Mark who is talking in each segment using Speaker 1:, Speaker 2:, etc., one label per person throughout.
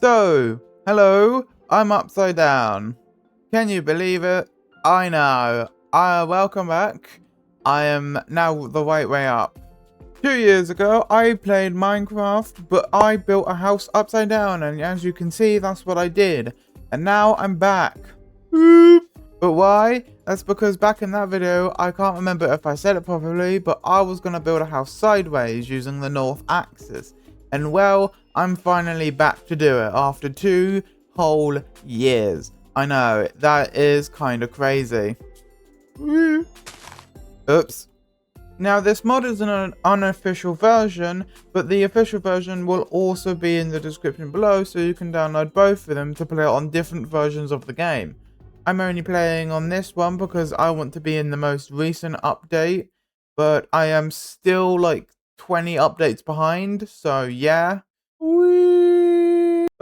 Speaker 1: So, hello, I'm upside down. Can you believe it? I know. Welcome back. I am now the right way up. 2 years ago, I played Minecraft, but I built a house upside down, and as you can see, that's what I did. And now I'm back. But why? That's because back in that video, I can't remember if I said it properly, but I was going to build a house sideways using the north axis. And well, I'm finally back to do it after 2 whole years. I know, that is kind of crazy. Oops. Now this mod is an unofficial version, but the official version will also be in the description below, so you can download both of them to play on different versions of the game. I'm only playing on this one because I want to be in the most recent update, but I am still like 20 updates behind, so yeah.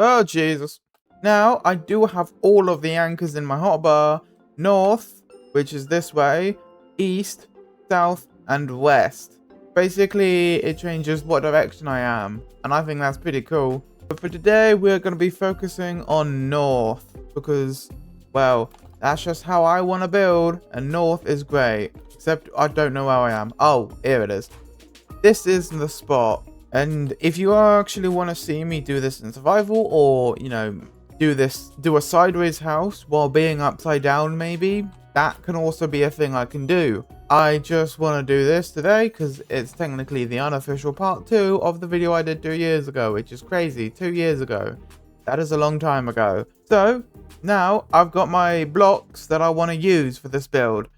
Speaker 1: Oh Jesus. Now I do have all of the anchors in my hotbar: north, which is this way, east, south, and west. Basically, it changes what direction I am, and I think that's pretty cool. But for today, we're going to be focusing on north, because, well, that's just how I want to build, and north is great. Except I don't know where I am. Oh, here it is. This is the spot, and if you actually want to see me do this in survival, or, you know, do a sideways house while being upside down maybe, that can also be a thing I can do. I just want to do this today because it's technically the unofficial part 2 of the video I did 2 years ago, which is crazy. 2 years ago. That is a long time ago. So, now I've got my blocks that I want to use for this build.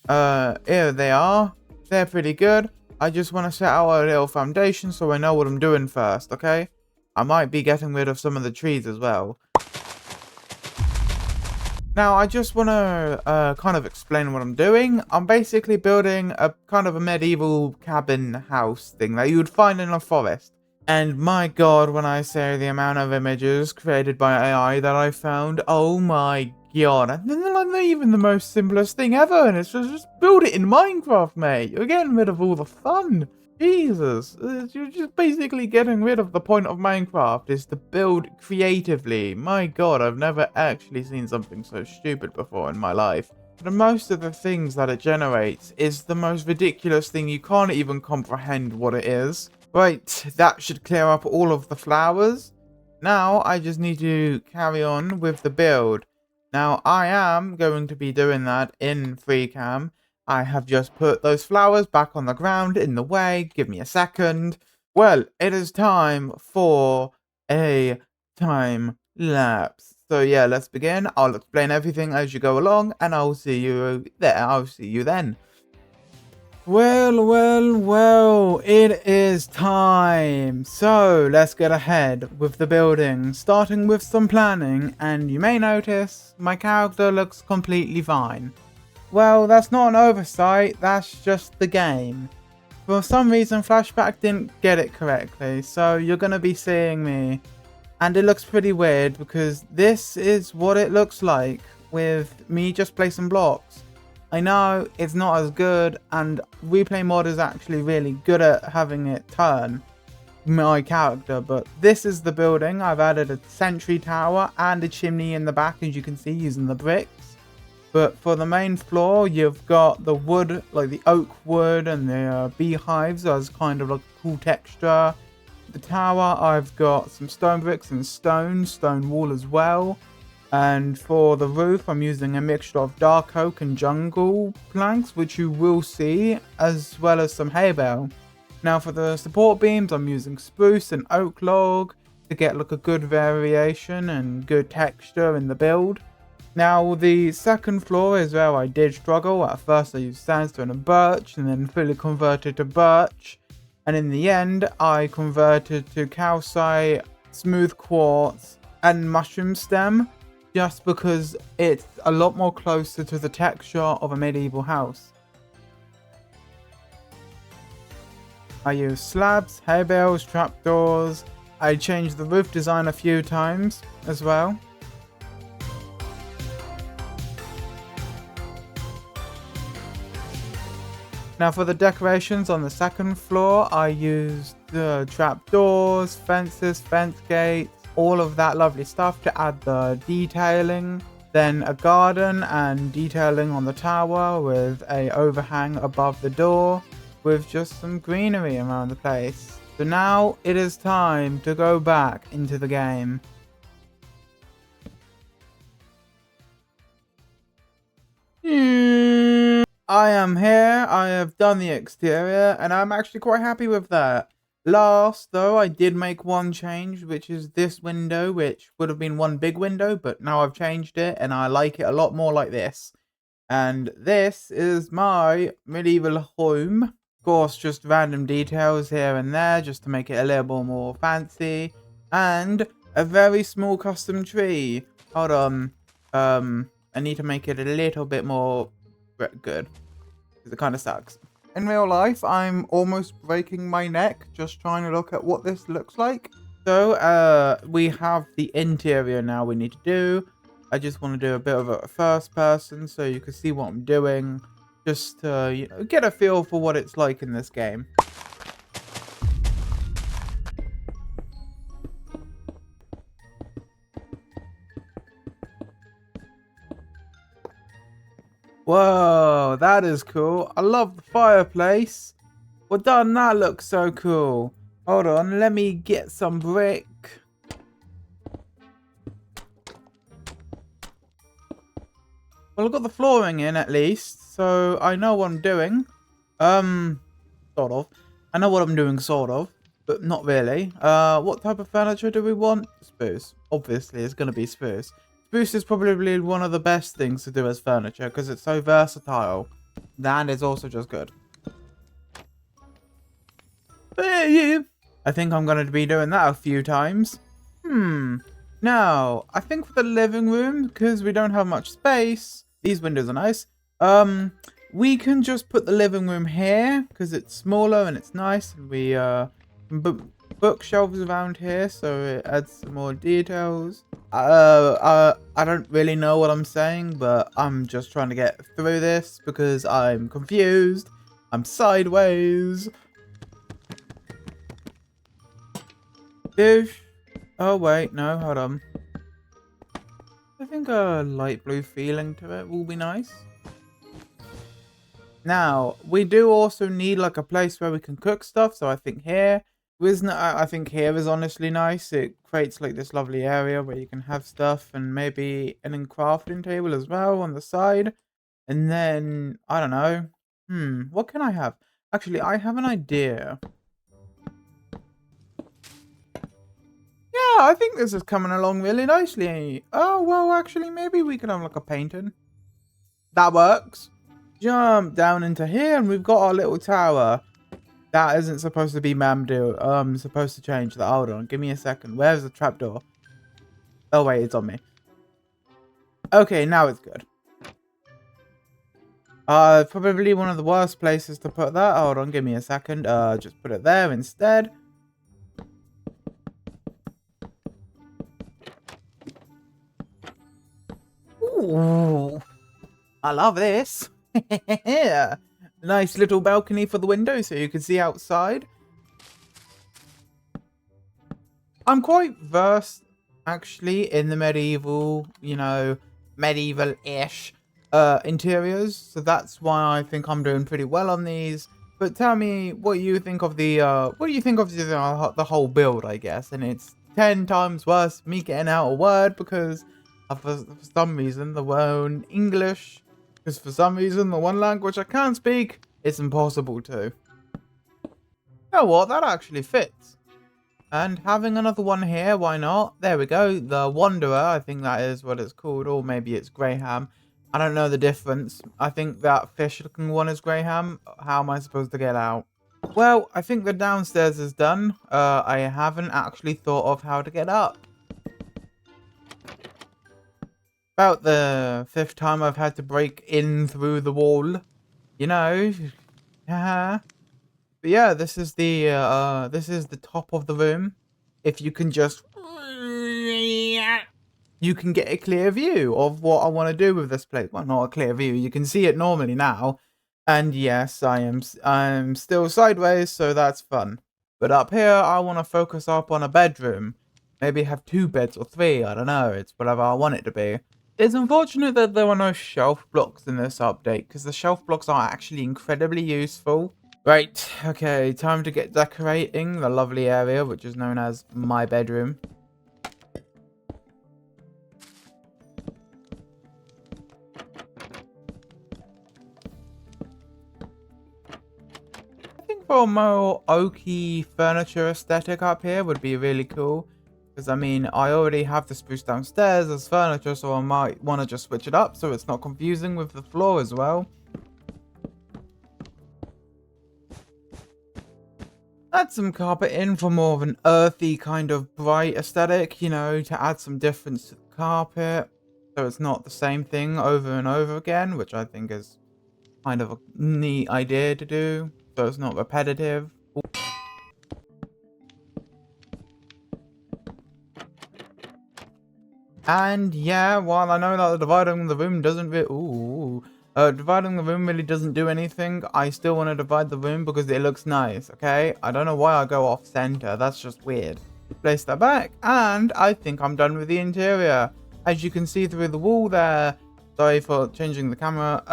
Speaker 1: Here they are. They're pretty good. I just want to set out a little foundation so I know what I'm doing first, okay? I might be getting rid of some of the trees as well. Now, I just want to kind of explain what I'm doing. I'm basically building a kind of a medieval cabin house thing that you would find in a forest. And my god, when I say the amount of images created by AI that I found, oh my god. And they're not even the most simplest thing ever, and it's just build it in Minecraft, mate. You're getting rid of all the fun. Jesus, you're just basically getting rid of the point of Minecraft, is to build creatively. My god, I've never actually seen something so stupid before in my life. But most of the things that it generates is the most ridiculous thing. You can't even comprehend what it is. Right, that should clear up all of the flowers. Now, I just need to carry on with the build. Now, I am going to be doing that in FreeCam. I have just put those flowers back on the ground in the way. Give me a second. Well, it is time for a time lapse. So yeah, let's begin. I'll explain everything as you go along, and I'll see you there. I'll see you then. Well, it is time. So let's get ahead with the building, starting with some planning, and you may notice my character looks completely fine. Well, that's not an oversight, that's just the game. For some reason, Flashback didn't get it correctly, so you're going to be seeing me. And it looks pretty weird because this is what it looks like with me just placing blocks. I know it's not as good, and Replay Mod is actually really good at having it turn my character, but this is the building. I've added a sentry tower and a chimney in the back, as you can see, using the bricks. But for the main floor, you've got the wood, like the oak wood and the beehives as kind of like a cool texture. The tower, I've got some stone bricks and stone wall as well. And for the roof, I'm using a mixture of dark oak and jungle planks, which you will see, as well as some hay bale. Now for the support beams, I'm using spruce and oak log to get like a good variation and good texture in the build. Now, the second floor is where I did struggle. At first I used sandstone and birch, and then fully converted to birch. And in the end, I converted to calcite, smooth quartz, and mushroom stem, just because it's a lot more closer to the texture of a medieval house. I used slabs, hay bales, trapdoors. I changed the roof design a few times as well. Now for the decorations on the second floor, I used the trapdoors, fences, fence gates, all of that lovely stuff to add the detailing. Then a garden and detailing on the tower with a overhang above the door with just some greenery around the place. So now it is time to go back into the game. I am here, I have done the exterior, and I'm actually quite happy with that. Last, though, I did make one change, which is this window, which would have been one big window, but now I've changed it, and I like it a lot more like this. And this is my medieval home. Of course, just random details here and there, just to make it a little bit more fancy. And a very small custom tree. Hold on. I need to make it a little bit more good. Because it kind of sucks. In real life, I'm almost breaking my neck just trying to look at what this looks like. So, we have the interior now we need to do. I just want to do a bit of a first person so you can see what I'm doing. Just to, get a feel for what it's like in this game. Whoa, that is cool. I love the fireplace. Well done, that looks so cool. Hold on, let me get some brick. Well, I've got the flooring in at least, so I know what I'm doing. Sort of. I know what I'm doing, sort of, but not really. What type of furniture do we want? Spruce. Obviously, it's going to be spruce. Spruce is probably one of the best things to do as furniture because it's so versatile. And it's also just good. I think I'm going to be doing that a few times. Now, I think for the living room, because we don't have much space, these windows are nice. We can just put the living room here because it's smaller and it's nice. And we bookshelves around here, so it adds some more details. I don't really know what I'm saying, but I'm just trying to get through this because I'm confused. I'm sideways. Oh wait, no, hold on. I think a light blue feeling to it will be nice. Now, we do also need like a place where we can cook stuff, so I think here is honestly nice. It creates like this lovely area where you can have stuff and maybe an crafting table as well on the side. And then, I don't know. What can I have? Actually, I have an idea. Yeah, I think this is coming along really nicely. Oh, well, actually, maybe we can have like a painting. That works. Jump down into here and we've got our little tower. That isn't supposed to be Mamdu. I'm supposed to change that. Hold on, give me a second. Where's the trapdoor? Oh, wait, it's on me. Okay, now it's good. Probably one of the worst places to put that. Hold on, give me a second. Just put it there instead. Ooh, I love this. Nice little balcony for the window so you can see outside. I'm quite versed, actually, in the medieval, medieval-ish interiors. So that's why I think I'm doing pretty well on these. But tell me what you think of the whole build, I guess. And it's 10 times worse me getting out a word because for some reason the word English, because for some reason the one language I can't speak, it's impossible to. You know what? That actually fits. And having another one here, why not? There we go. The Wanderer, I think that is what it's called. Or maybe it's Graham. I don't know the difference. I think that fish-looking one is Graham. How am I supposed to get out? Well, I think the downstairs is done. I haven't actually thought of how to get up. About the 5th time I've had to break in through the wall. You know. But yeah, this is the top of the room. If you can just, you can get a clear view of what I want to do with this place. Well, not a clear view. You can see it normally now. And yes, I'm still sideways, so that's fun. But up here, I want to focus up on a bedroom. Maybe have 2 beds or 3, I don't know, it's whatever I want it to be. It's unfortunate that there were no shelf blocks in this update, because the shelf blocks are actually incredibly useful. Right, okay, time to get decorating the lovely area, which is known as my bedroom. I think for a more oaky furniture aesthetic up here would be really cool. Because, I mean, I already have the spruce downstairs as furniture, so I might want to just switch it up so it's not confusing with the floor as well. Add some carpet in for more of an earthy kind of bright aesthetic, you know, to add some difference to the carpet. So it's not the same thing over and over again, which I think is kind of a neat idea to do. So it's not repetitive. And yeah, while I know that dividing the room doesn't dividing the room really doesn't do anything, I still want to divide the room because it looks nice, okay? I don't know why I go off center, that's just weird. Place that back, and I think I'm done with the interior. As you can see through the wall there, sorry for changing the camera,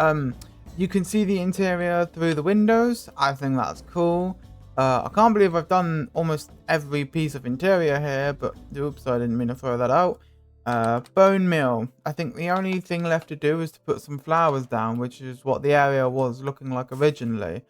Speaker 1: you can see the interior through the windows. I think that's cool. I can't believe I've done almost every piece of interior here, but oops, I didn't mean to throw that out. Bone meal. I think the only thing left to do is to put some flowers down, which is what the area was looking like originally.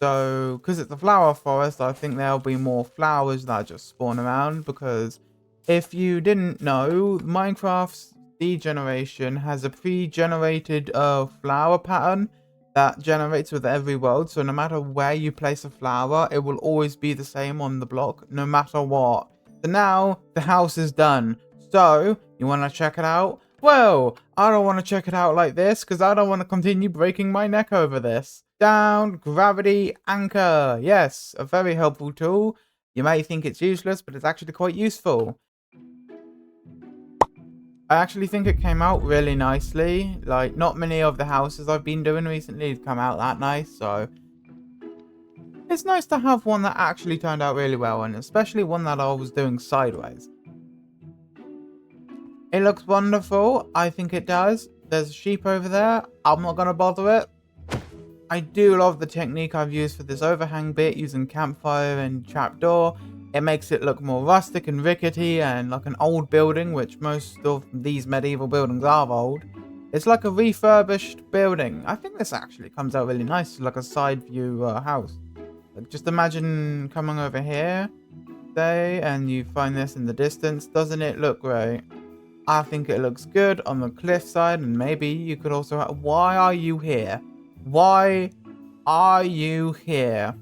Speaker 1: So, because it's a flower forest, I think there'll be more flowers that just spawn around, because if you didn't know, Minecraft's degeneration has a pre-generated flower pattern that generates with every world. So no matter where you place a flower, it will always be the same on the block, no matter what. So now, the house is done. So, you want to check it out? Well, I don't want to check it out like this because I don't want to continue breaking my neck over this. Down, gravity, anchor. Yes, a very helpful tool. You may think it's useless, but it's actually quite useful. I actually think it came out really nicely. Like, not many of the houses I've been doing recently have come out that nice, so it's nice to have one that actually turned out really well, and especially one that I was doing sideways. It looks wonderful. I think it does. There's a sheep over there. I'm not going to bother it. I do love the technique I've used for this overhang bit using campfire and trapdoor. It makes it look more rustic and rickety and like an old building, which most of these medieval buildings are old. It's like a refurbished building. I think this actually comes out really nice, like a side view house. Like, just imagine coming over here, say, and you find this in the distance. Doesn't it look great? I think it looks good on the cliffside, and maybe you could also why are you here? Why are you here?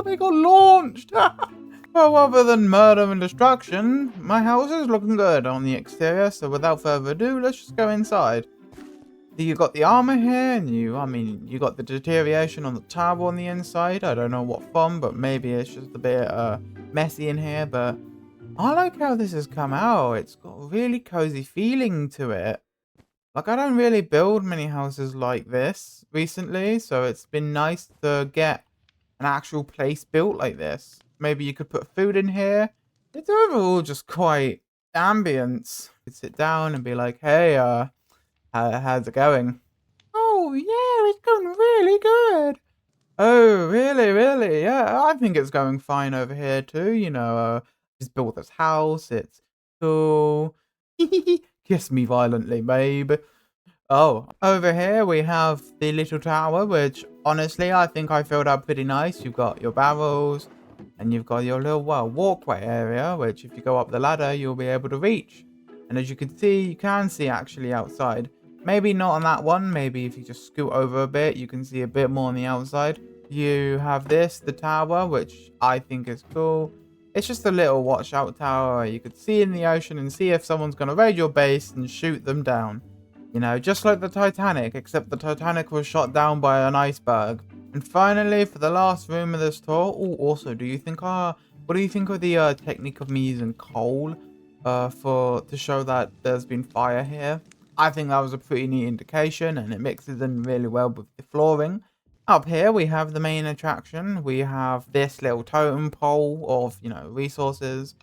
Speaker 1: They got launched! Well, other than murder and destruction, my house is looking good on the exterior, so without further ado, let's just go inside. You got the armor here, and you got the deterioration on the tower on the inside. I don't know what from, but maybe it's just a bit messy in here, but I like how this has come out. It's got a really cozy feeling to it. Like, I don't really build many houses like this recently, so it's been nice to get an actual place built like this. Maybe you could put food in here. It's overall just quite ambience. You could sit down and be like, hey, how's it going? Oh, yeah, it's going really good. Oh, really? Yeah, I think it's going fine over here too. You know, just built this house. It's cool. Kiss me violently, babe. Oh, over here we have the little tower, which honestly I think I filled out pretty nice. You've got your barrels, and you've got your little walkway area, which if you go up the ladder, you'll be able to reach. And as you can see actually outside. Maybe not on that one. Maybe if you just scoot over a bit, you can see a bit more on the outside. You have the tower, which I think is cool. It's just a little watchout tower. You could see in the ocean and see if someone's going to raid your base and shoot them down. You know, just like the Titanic, except the Titanic was shot down by an iceberg. And finally, for the last room of this tour, also, what do you think of the technique of me using coal to show that there's been fire here? I think that was a pretty neat indication, and it mixes in really well with the flooring. Up here we have the main attraction. We have this little totem pole of, resources.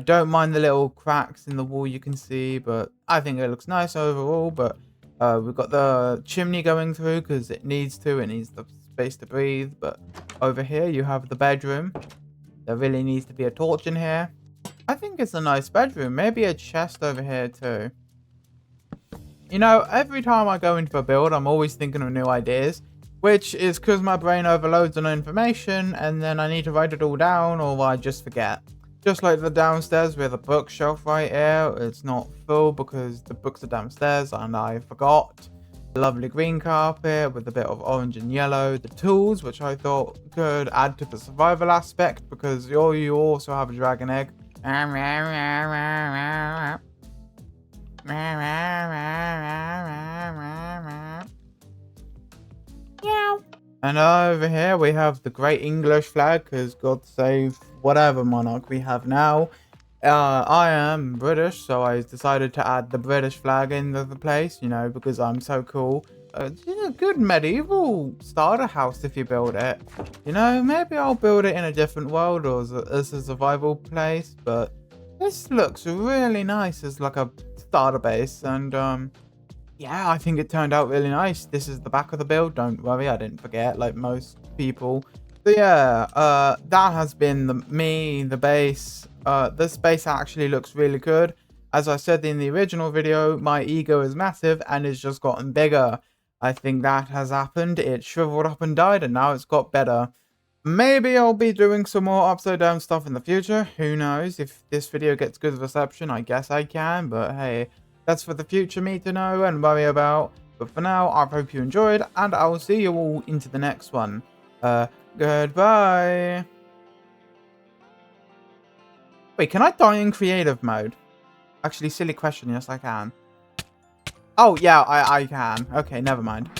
Speaker 1: Don't mind the little cracks in the wall you can see, but I think it looks nice overall. But we've got the chimney going through because it needs to. It needs the space to breathe. But over here you have the bedroom. There really needs to be a torch in here. I think it's a nice bedroom. Maybe a chest over here too. Every time I go into a build, I'm always thinking of new ideas. Which is because my brain overloads on information and then I need to write it all down or I just forget. Just like the downstairs with a bookshelf right here. It's not full because the books are downstairs and I forgot. The lovely green carpet with a bit of orange and yellow. The tools, which I thought could add to the survival aspect because you also have a dragon egg. And over here we have the Great English flag because God save whatever monarch we have now. I am British, so I decided to add the British flag into the place, because I'm so cool. Good medieval starter house if you build it. Maybe I'll build it in a different world or as a survival place, but this looks really nice as like a starter base and yeah, I think it turned out really nice. This is the back of the build. Don't worry, I didn't forget like most people. So yeah, that has been the base. This base actually looks really good. As I said in the original video, my ego is massive and it's just gotten bigger. I think that has happened. It shriveled up and died and now it's got better. Maybe I'll be doing some more upside down stuff in the future. Who knows? If this video gets good reception, I guess I can. But hey, that's for the future me to know and worry about. But for now, I hope you enjoyed, and I will see you all into the next one. Goodbye. Wait, can I die in creative mode? Actually, silly question. Yes, I can. Oh, yeah, I can. Okay, never mind.